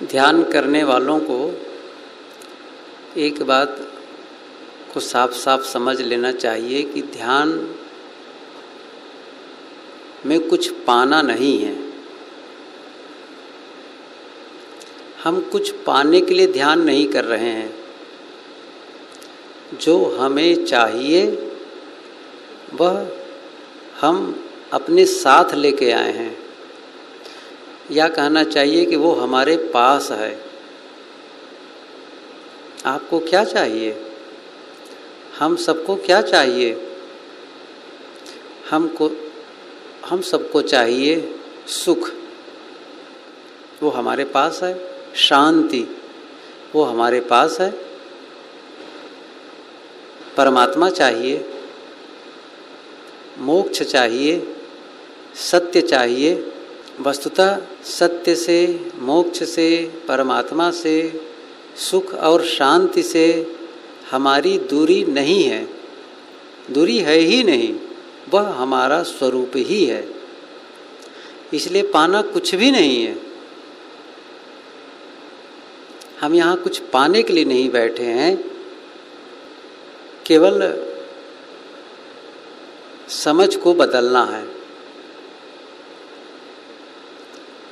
ध्यान करने वालों को एक बात को साफ साफ समझ लेना चाहिए कि ध्यान में कुछ पाना नहीं है। हम कुछ पाने के लिए ध्यान नहीं कर रहे हैं। जो हमें चाहिए वह हम अपने साथ लेके आए हैं, या कहना चाहिए कि वो हमारे पास है। आपको क्या चाहिए? हम सबको क्या चाहिए? हम सबको चाहिए सुख, वो हमारे पास है। शांति, वो हमारे पास है। परमात्मा चाहिए, मोक्ष चाहिए, सत्य चाहिए। वस्तुतः सत्य से, मोक्ष से, परमात्मा से, सुख और शांति से हमारी दूरी नहीं है। दूरी है ही नहीं, वह हमारा स्वरूप ही है। इसलिए पाना कुछ भी नहीं है। हम यहाँ कुछ पाने के लिए नहीं बैठे हैं, केवल समझ को बदलना है।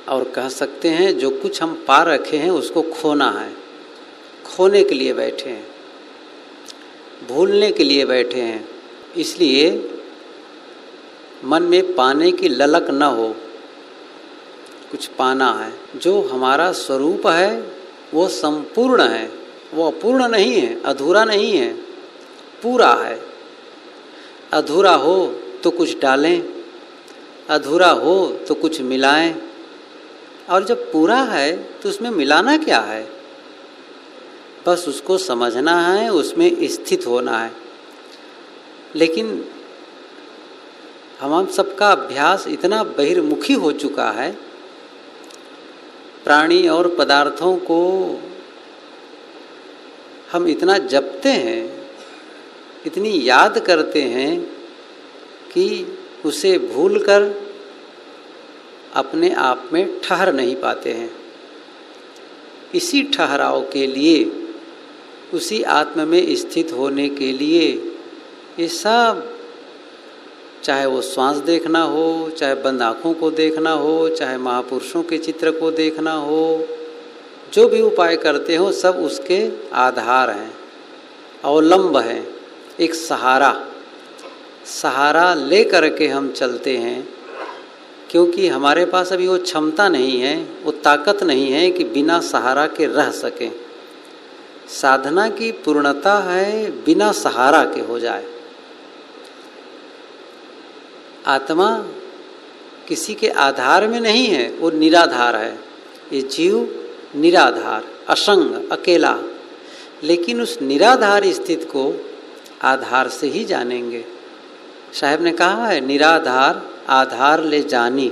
और कह सकते हैं जो कुछ हम पा रखे हैं उसको खोना है। खोने के लिए बैठे हैं, भूलने के लिए बैठे हैं। इसलिए मन में पाने की ललक न हो। कुछ पाना है। जो हमारा स्वरूप है वो संपूर्ण है, वो अपूर्ण नहीं है, अधूरा नहीं है, पूरा है। अधूरा हो तो कुछ डालें, अधूरा हो तो कुछ मिलाएं, और जब पूरा है तो उसमें मिलाना क्या है? बस उसको समझना है, उसमें स्थित होना है। लेकिन हम सबका अभ्यास इतना बहिर्मुखी हो चुका है, प्राणी और पदार्थों को हम इतना जपते हैं, इतनी याद करते हैं कि उसे भूलकर अपने आप में ठहर नहीं पाते हैं। इसी ठहराव के लिए, उसी आत्म में स्थित होने के लिए ये सब, चाहे वो श्वास देखना हो, चाहे बंद आँखों को देखना हो, चाहे महापुरुषों के चित्र को देखना हो, जो भी उपाय करते हो सब उसके आधार हैं, अवलंब हैं। एक सहारा ले करके हम चलते हैं, क्योंकि हमारे पास अभी वो क्षमता नहीं है, वो ताकत नहीं है कि बिना सहारा के रह सकें। साधना की पूर्णता है बिना सहारा के हो जाए। आत्मा किसी के आधार में नहीं है, वो निराधार है। ये जीव निराधार, असंग, अकेला। लेकिन उस निराधार स्थिति को आधार से ही जानेंगे। साहब ने कहा है, निराधार आधार ले जानी,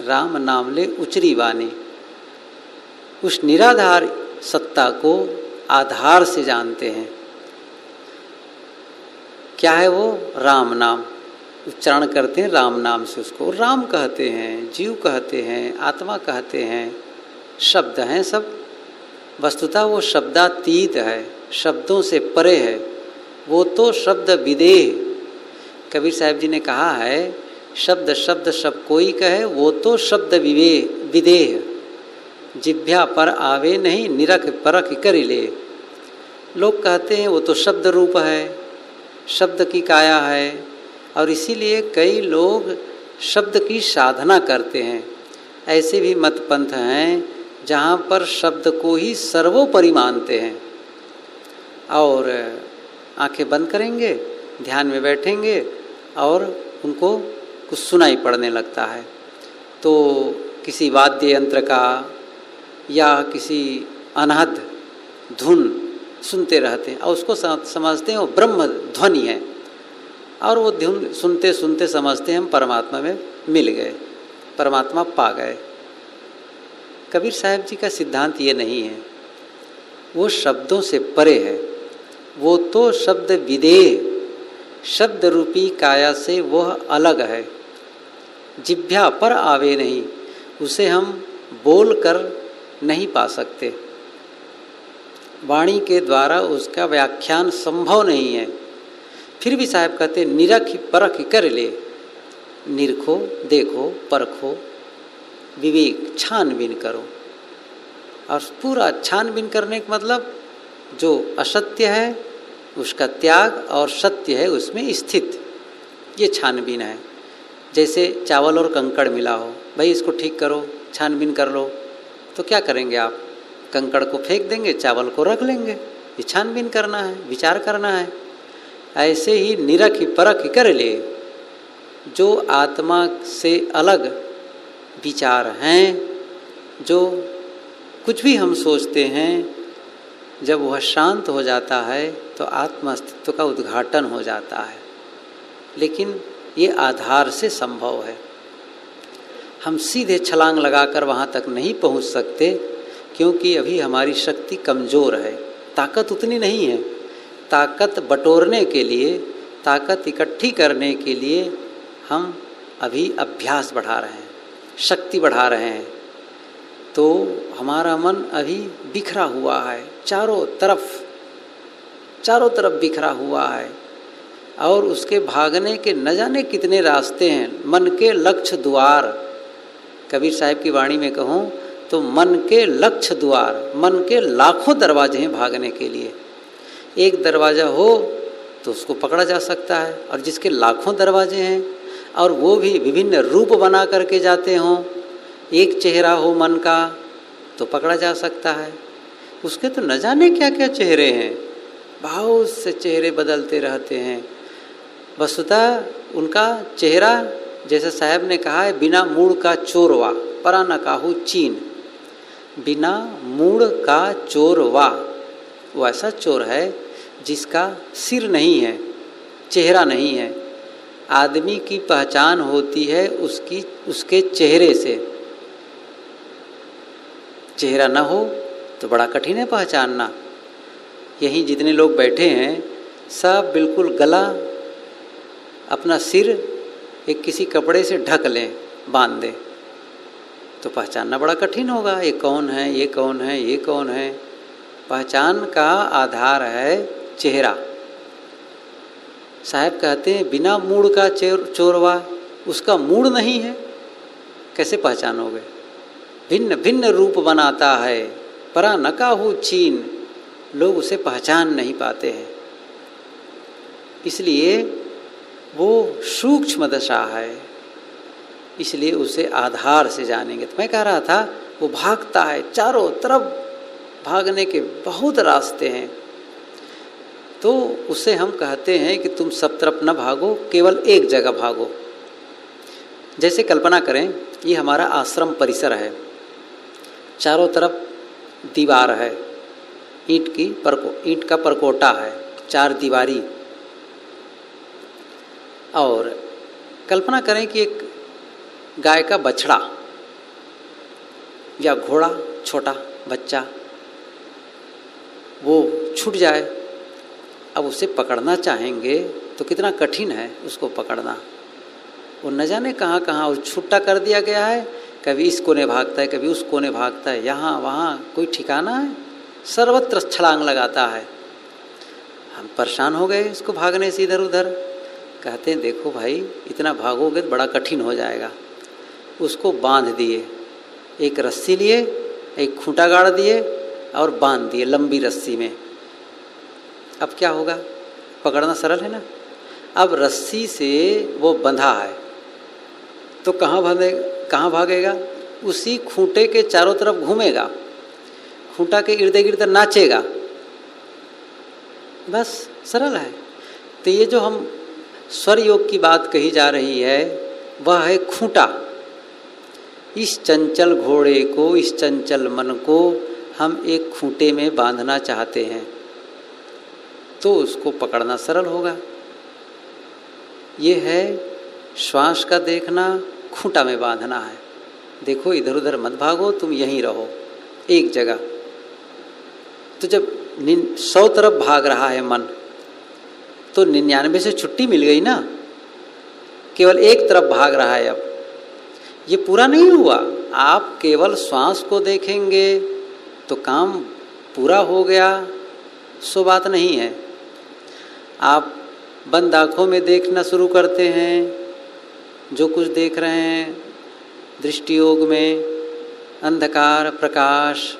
राम नाम ले उचरी वानी। उस निराधार सत्ता को आधार से जानते हैं। क्या है वो? राम नाम। उच्चारण करते हैं राम नाम से, उसको राम कहते हैं, जीव कहते हैं, आत्मा कहते हैं। शब्द हैं सब। वस्तुतः वो शब्दातीत है, शब्दों से परे है। वो तो शब्द विदेह। कबीर साहब जी ने कहा है, शब्द शब्द सब कोई कहे, वो तो शब्द विदेह। जिभ्या पर आवे नहीं, निरख परख कर ले। लोग कहते हैं वो तो शब्द रूप है, शब्द की काया है, और इसीलिए कई लोग शब्द की साधना करते हैं। ऐसे भी मत पंथ हैं जहाँ पर शब्द को ही सर्वोपरि मानते हैं, और आंखें बंद करेंगे, ध्यान में बैठेंगे और उनको कुछ सुनाई पड़ने लगता है। तो किसी वाद्य यंत्र का या किसी अनहद धुन सुनते रहते हैं और उसको समझते हैं वो ब्रह्म ध्वनि है, और वो धुन सुनते सुनते समझते हैं हम परमात्मा में मिल गए, परमात्मा पा गए। कबीर साहब जी का सिद्धांत ये नहीं है। वो शब्दों से परे है। वो तो शब्द विदेह, शब्द रूपी काया से वह अलग है। जिभ्या पर आवे नहीं, उसे हम बोल कर नहीं पा सकते, वाणी के द्वारा उसका व्याख्यान संभव नहीं है। फिर भी साहब कहते निरख परख कर ले, निरखो, देखो, परखो, विवेक छानबीन करो। और पूरा छानबीन करने का मतलब जो असत्य है उसका त्याग और सत्य है उसमें स्थित, ये छानबीन है। जैसे चावल और कंकड़ मिला हो, भाई इसको ठीक करो, छानबीन कर लो, तो क्या करेंगे आप? कंकड़ को फेंक देंगे, चावल को रख लेंगे। ये छानबीन करना है, विचार करना है। ऐसे ही निरख परख कर ले, जो आत्मा से अलग विचार हैं, जो कुछ भी हम सोचते हैं, जब वह शांत हो जाता है तो आत्म अस्तित्व का उद्घाटन हो जाता है। लेकिन ये आधार से संभव है। हम सीधे छलांग लगाकर वहाँ तक नहीं पहुँच सकते, क्योंकि अभी हमारी शक्ति कमज़ोर है, ताकत उतनी नहीं है। ताकत बटोरने के लिए, ताकत इकट्ठी करने के लिए हम अभी अभ्यास बढ़ा रहे हैं, शक्ति बढ़ा रहे हैं। तो हमारा मन अभी बिखरा हुआ है, चारों तरफ बिखरा हुआ है, और उसके भागने के न जाने कितने रास्ते हैं। मन के लक्ष्य द्वार, कबीर साहब की वाणी में कहूँ तो मन के लक्ष्य द्वार, मन के लाखों दरवाजे हैं भागने के लिए। एक दरवाज़ा हो तो उसको पकड़ा जा सकता है, और जिसके लाखों दरवाजे हैं और वो भी विभिन्न रूप बना करके जाते हों, एक चेहरा हो मन का तो पकड़ा जा सकता है। उसके तो न जाने क्या क्या चेहरे हैं, बहुत से चेहरे बदलते रहते हैं। वस्तुतः उनका चेहरा, जैसे साहब ने कहा है, बिना मूड़ का चोरवा परा न काहू चीन। बिना मूड़ का चोरवा, वो ऐसा चोर है जिसका सिर नहीं है, चेहरा नहीं है। आदमी की पहचान होती है उसके चेहरे से। चेहरा न हो तो बड़ा कठिन है पहचानना। यहीं जितने लोग बैठे हैं सब बिल्कुल गला, अपना सिर एक किसी कपड़े से ढक लें, बांध दें, तो पहचानना बड़ा कठिन होगा। ये कौन है, ये कौन है, ये कौन है? पहचान का आधार है चेहरा। साहब कहते हैं बिना मूड का चोरवा, उसका मूड नहीं है, कैसे पहचानोगे? भिन्न भिन्न रूप बनाता है, परा न काहू चीन। लोग उसे पहचान नहीं पाते हैं, इसलिए वो सूक्ष्म दशा है, इसलिए उसे आधार से जानेंगे। तो मैं कह रहा था वो भागता है, चारों तरफ भागने के बहुत रास्ते हैं। तो उसे हम कहते हैं कि तुम सब तरफ न भागो, केवल एक जगह भागो। जैसे कल्पना करें, ये हमारा आश्रम परिसर है, चारों तरफ दीवार है, ईंट का परकोटा है, चार दीवारी। और कल्पना करें कि एक गाय का बछड़ा या घोड़ा, छोटा बच्चा, वो छूट जाए। अब उसे पकड़ना चाहेंगे तो कितना कठिन है उसको पकड़ना। वो न जाने कहाँ कहाँ वो छुट्टा कर दिया गया है, कभी इस कोने भागता है, कभी उस कोने भागता है, यहाँ वहाँ कोई ठिकाना है, सर्वत्र छलांग लगाता है। हम परेशान हो गए इसको भागने से इधर उधर। कहते हैं देखो भाई, इतना भागोगे तो बड़ा कठिन हो जाएगा। उसको बांध दिए, एक रस्सी लिए, एक खूंटा गाड़ दिए और बांध दिए लंबी रस्सी में। अब क्या होगा? पकड़ना सरल है ना। अब रस्सी से वो बंधा है तो कहाँ भागेगा? उसी खूंटे के चारों तरफ घूमेगा, खूंटा के इर्द गिर्द नाचेगा, बस सरल है। तो ये जो हम स्वर योग की बात कही जा रही है वह है खूंटा। इस चंचल घोड़े को, इस चंचल मन को हम एक खूंटे में बांधना चाहते हैं तो उसको पकड़ना सरल होगा। ये है श्वास का देखना, खूंटा में बांधना है। देखो इधर उधर मत भागो, तुम यहीं रहो एक जगह। तो जब 100 तरफ भाग रहा है मन, तो 99 से छुट्टी मिल गई ना, केवल एक तरफ भाग रहा है। अब ये पूरा नहीं हुआ, आप केवल श्वास को देखेंगे तो काम पूरा हो गया, सो बात नहीं है। आप बंद आँखों में देखना शुरू करते हैं, जो कुछ देख रहे हैं दृष्टि योग में अंधकार प्रकाश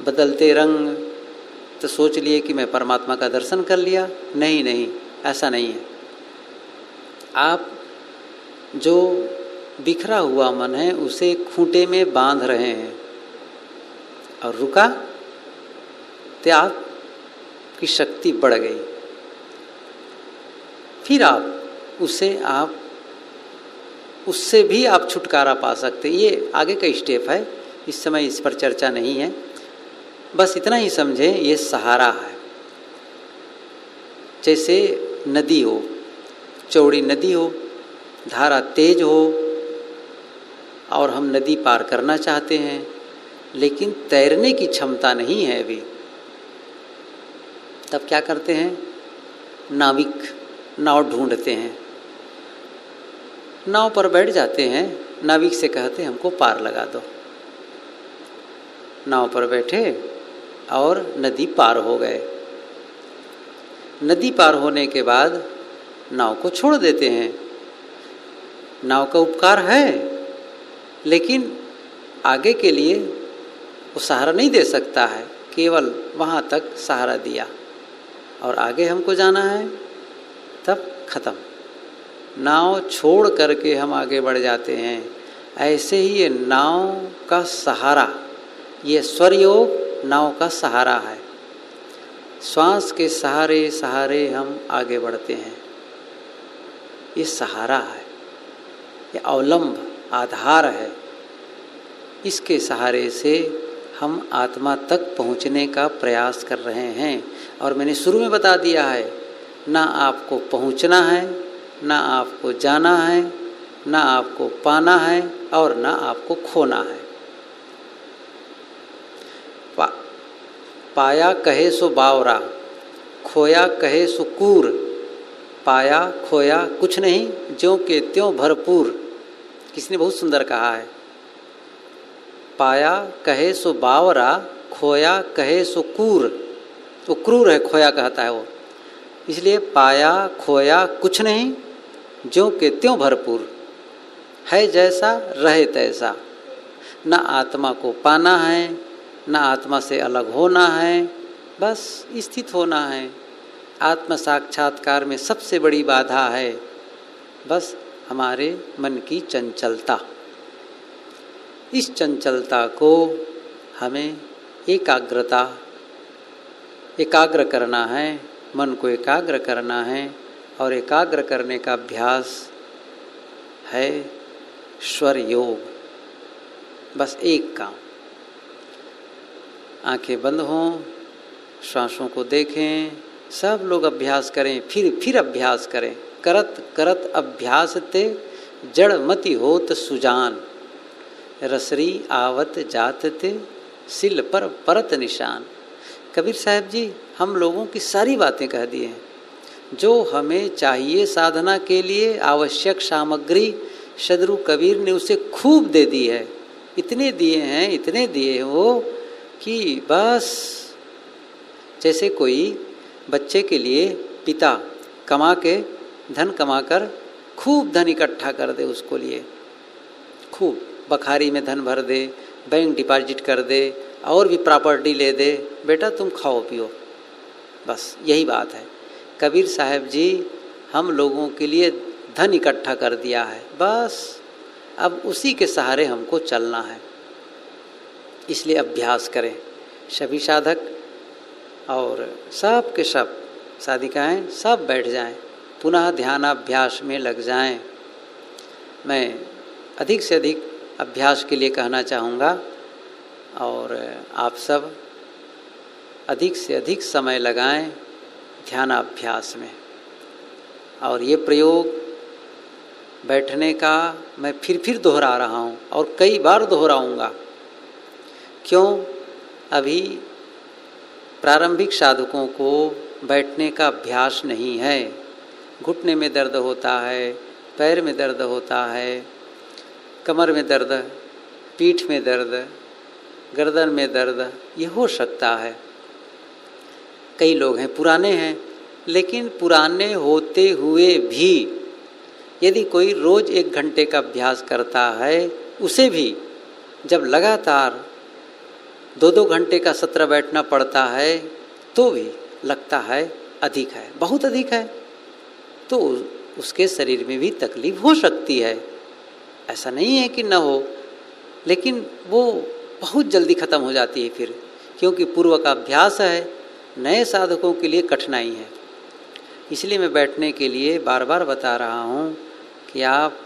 बदलते रंग, तो सोच लिए कि मैं परमात्मा का दर्शन कर लिया। नहीं नहीं, ऐसा नहीं है। आप जो बिखरा हुआ मन है उसे खूंटे में बांध रहे हैं और रुका तो आपकी शक्ति बढ़ गई। फिर आप उससे भी आप छुटकारा पा सकते। ये आगे का स्टेप है, इस समय इस पर चर्चा नहीं है। बस इतना ही समझे, ये सहारा है। जैसे नदी हो, चौड़ी नदी हो, धारा तेज हो और हम नदी पार करना चाहते हैं, लेकिन तैरने की क्षमता नहीं है अभी, तब क्या करते हैं? नाविक नाव ढूंढते हैं, नाव पर बैठ जाते हैं, नाविक से कहते हैं हमको पार लगा दो। नाव पर बैठे और नदी पार हो गए। नदी पार होने के बाद नाव को छोड़ देते हैं। नाव का उपकार है, लेकिन आगे के लिए वो सहारा नहीं दे सकता है, केवल वहाँ तक सहारा दिया और आगे हमको जाना है, तब खत्म। नाव छोड़ करके हम आगे बढ़ जाते हैं। ऐसे ही ये नाव का सहारा, ये स्वर योग नाव का सहारा है। श्वास के सहारे सहारे हम आगे बढ़ते हैं। ये सहारा है, ये अवलंब आधार है। इसके सहारे से हम आत्मा तक पहुँचने का प्रयास कर रहे हैं। और मैंने शुरू में बता दिया है, ना आपको पहुँचना है, ना आपको जाना है, ना आपको पाना है और ना आपको खोना है। पाया कहे सो बावरा, खोया कहे सो कूर। पाया खोया कुछ नहीं, ज्यों के त्यों भरपूर। किसने बहुत सुंदर कहा है। पाया कहे सो बावरा, खोया कहे सो कूर। वो क्रूर है, खोया कहता है वो। इसलिए पाया खोया कुछ नहीं, ज्यों के त्यों भरपूर। है जैसा रहे तैसा। न आत्मा को पाना है, न आत्मा से अलग होना है, बस स्थित होना है। आत्म साक्षात्कार में सबसे बड़ी बाधा है बस हमारे मन की चंचलता। इस चंचलता को हमें एकाग्र करना है, मन को एकाग्र करना है। और एकाग्र करने का अभ्यास है स्वर योग। बस एक काम, आंखें बंद हों, श्वासों को देखें, सब लोग अभ्यास करें, फिर अभ्यास करें। करत करत अभ्यास ते जड़ मति होत सुजान। रसरी आवत जात ते सिल पर परत निशान। कबीर साहब जी हम लोगों की सारी बातें कह दी हैं। जो हमें चाहिए साधना के लिए आवश्यक सामग्री सदगुरु कबीर ने उसे खूब दे दी है। इतने दिए हैं वो कि बस जैसे कोई बच्चे के लिए पिता धन कमाकर खूब धन इकट्ठा कर दे, उसको लिए खूब बखारी में धन भर दे, बैंक डिपॉजिट कर दे और भी प्रॉपर्टी ले दे, बेटा तुम खाओ पियो। बस यही बात है। कबीर साहब जी हम लोगों के लिए धन इकट्ठा कर दिया है, बस अब उसी के सहारे हमको चलना है। इसलिए अभ्यास करें सभी साधक और सब के सब साधिकाएं सब बैठ जाएं, पुनः ध्यानाभ्यास में लग जाएं। मैं अधिक से अधिक अभ्यास के लिए कहना चाहूँगा और आप सब अधिक से अधिक समय लगाएं ध्यानाभ्यास में। और ये प्रयोग बैठने का मैं फिर दोहरा रहा हूँ और कई बार दोहराऊँगा। क्यों? अभी प्रारंभिक साधकों को बैठने का अभ्यास नहीं है। घुटने में दर्द होता है, पैर में दर्द होता है, कमर में दर्द पीठ में दर्द, गर्दन में दर्द, ये हो सकता है। कई लोग हैं पुराने हैं, लेकिन पुराने होते हुए भी यदि कोई रोज़ 1 घंटे का अभ्यास करता है, उसे भी जब लगातार 2-2 घंटे का सत्र बैठना पड़ता है, तो भी लगता है अधिक है, बहुत अधिक है, तो उसके शरीर में भी तकलीफ हो सकती है। ऐसा नहीं है कि न हो, लेकिन वो बहुत जल्दी ख़त्म हो जाती है फिर, क्योंकि पूर्व का अभ्यास है। नए साधकों के लिए कठिनाई है। इसलिए मैं बैठने के लिए बार बार बता रहा हूँ कि आप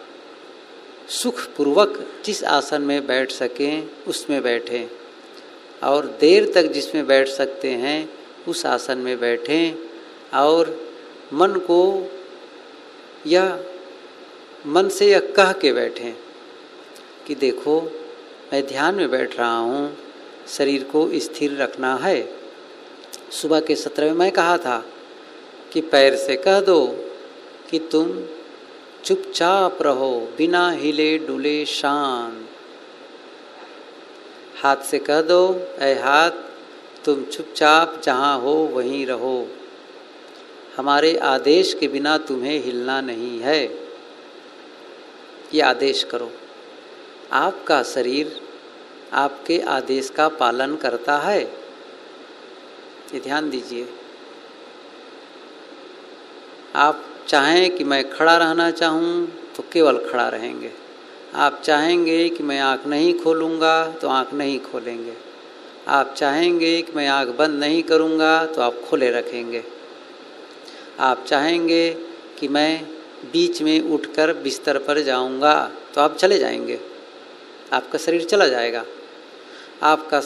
सुखपूर्वक जिस आसन में बैठ सकें उसमें बैठें, और देर तक जिसमें बैठ सकते हैं उस आसन में बैठें, और मन को या मन से यह कह के बैठें कि देखो मैं ध्यान में बैठ रहा हूँ, शरीर को स्थिर रखना है। सुबह के सत्र में मैं कहा था कि पैर से कह दो कि तुम चुपचाप रहो, बिना हिले डुले शांत। हाथ से कह दो, ऐ हाथ तुम चुपचाप जहाँ हो वहीं रहो, हमारे आदेश के बिना तुम्हें हिलना नहीं है। ये आदेश करो। आपका शरीर आपके आदेश का पालन करता है, ये ध्यान दीजिए। आप चाहें कि मैं खड़ा रहना चाहूँ तो केवल खड़ा रहेंगे, आप चाहेंगे कि मैं आँख नहीं खोलूँगा तो आँख नहीं खोलेंगे, आप चाहेंगे कि मैं आँख बंद नहीं करूँगा तो आप खोले रखेंगे, आप चाहेंगे कि मैं बीच में उठकर बिस्तर पर जाऊँगा तो आप चले जाएंगे, आपका शरीर चला जाएगा। आपका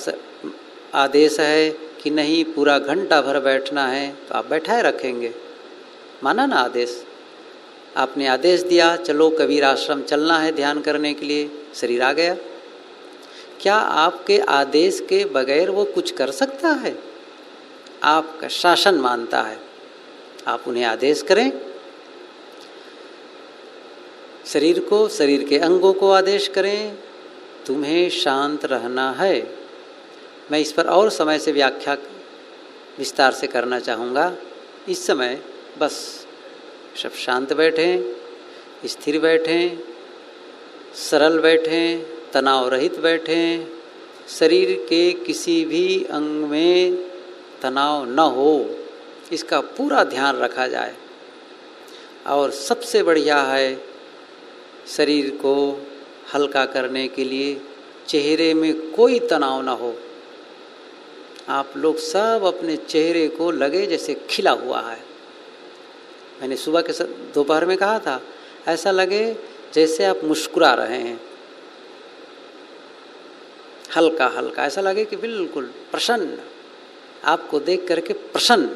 आदेश है कि नहीं पूरा घंटा भर बैठना है तो आप बैठाए रखेंगे। माना ना आदेश, आपने आदेश दिया चलो कबीर आश्रम चलना है ध्यान करने के लिए, शरीर आ गया। क्या आपके आदेश के बगैर वो कुछ कर सकता है? आपका शासन मानता है, आप उन्हें आदेश करें। शरीर को, शरीर के अंगों को आदेश करें, तुम्हें शांत रहना है। मैं इस पर और समय से व्याख्या विस्तार से करना चाहूँगा। इस समय बस सब शांत बैठें, स्थिर बैठें, सरल बैठें, तनाव रहित बैठें। शरीर के किसी भी अंग में तनाव न हो, इसका पूरा ध्यान रखा जाए। और सबसे बढ़िया है शरीर को हल्का करने के लिए चेहरे में कोई तनाव ना हो। आप लोग सब अपने चेहरे को लगे जैसे खिला हुआ है। मैंने सुबह के दोपहर में कहा था, ऐसा लगे जैसे आप मुस्कुरा रहे हैं, हल्का हल्का, ऐसा लगे कि बिल्कुल प्रसन्न, आपको देख करके प्रसन्न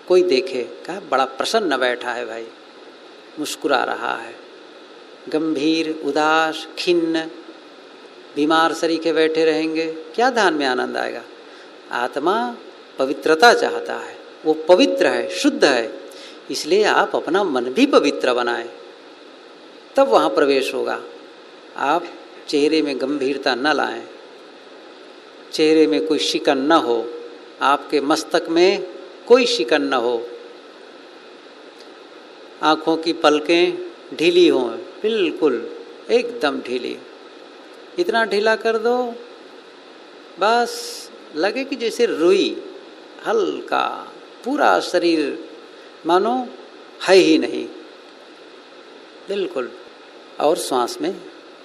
कोई देखे, कहा बड़ा प्रसन्न बैठा है भाई, मुस्कुरा रहा है। गंभीर, उदास, खिन्न, बीमार शरीर बैठे रहेंगे, क्या ध्यान में आनंद आएगा? आत्मा पवित्रता चाहता है, वो पवित्र है, शुद्ध है, इसलिए आप अपना मन भी पवित्र बनाएं, तब वहाँ प्रवेश होगा। आप चेहरे में गंभीरता न लाएं, चेहरे में कोई शिकन न हो, आपके मस्तक में कोई शिकन न हो, आँखों की पलकें ढीली हों, बिल्कुल एकदम ढीली। इतना ढीला कर दो बस लगे कि जैसे रुई, हल्का, पूरा शरीर मानो है ही नहीं, बिल्कुल। और श्वास में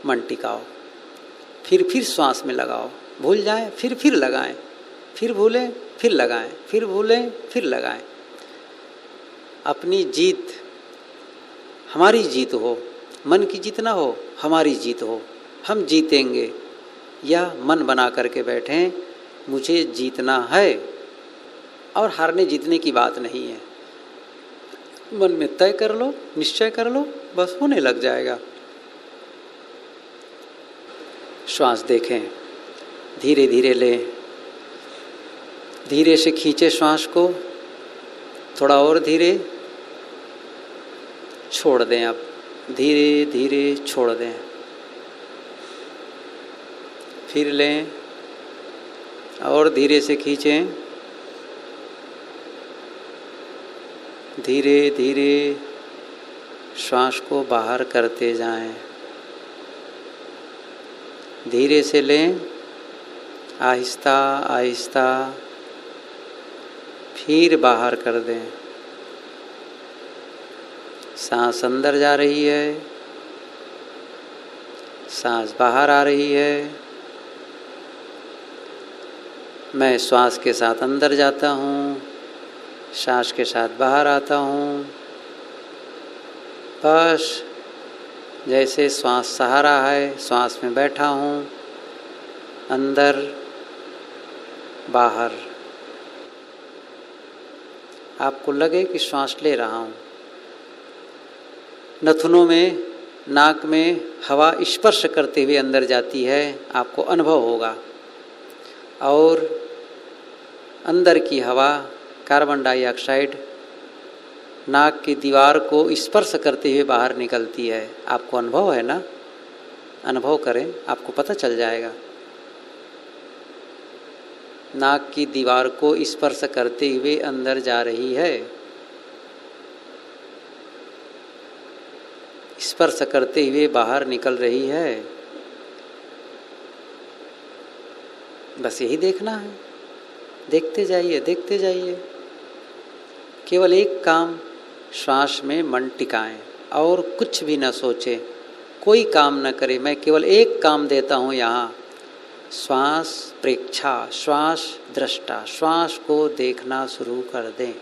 मन टिकाओ, फिर श्वास में लगाओ, भूल जाएं फिर लगाएं, फिर भूलें फिर लगाएं, फिर भूलें फिर लगाएं। अपनी जीत हमारी जीत हो, मन की जीत ना हो, हमारी जीत हो, हम जीतेंगे। या मन बना करके बैठें, मुझे जीतना है, और हारने जीतने की बात नहीं है। मन में तय कर लो, निश्चय कर लो, बस होने लग जाएगा। श्वास देखें, धीरे धीरे लें, धीरे से खींचे श्वास को, थोड़ा और धीरे, छोड़ दें। अब धीरे धीरे छोड़ दें। फिर लें और धीरे से खींचें। धीरे धीरे श्वास को बाहर करते जाएं। धीरे से लें, आहिस्ता आहिस्ता फिर बाहर कर दें। सांस अंदर जा रही है, सांस बाहर आ रही है। मैं श्वास के साथ अंदर जाता हूँ, सांस के साथ बाहर आता हूँ। बस जैसे श्वास सहारा है, श्वास में बैठा हूँ, अंदर बाहर। आपको लगे कि श्वास ले रहा हूँ। नथुनों में, नाक में हवा स्पर्श करते हुए अंदर जाती है, आपको अनुभव होगा। और अंदर की हवा, कार्बन डाइऑक्साइड नाक की दीवार को स्पर्श करते हुए बाहर निकलती है। आपको अनुभव है ना? अनुभव करें, आपको पता चल जाएगा। नाक की दीवार को स्पर्श करते हुए अंदर जा रही है, स्पर्श करते हुए बाहर निकल रही है। बस यही देखना है। देखते जाइए, देखते जाइए। केवल एक काम, श्वास में मन टिकाएं और कुछ भी न सोचें, कोई काम न करें। मैं केवल एक काम देता हूँ यहाँ, श्वास प्रेक्षा, श्वास दृष्टा। श्वास को देखना शुरू कर दें।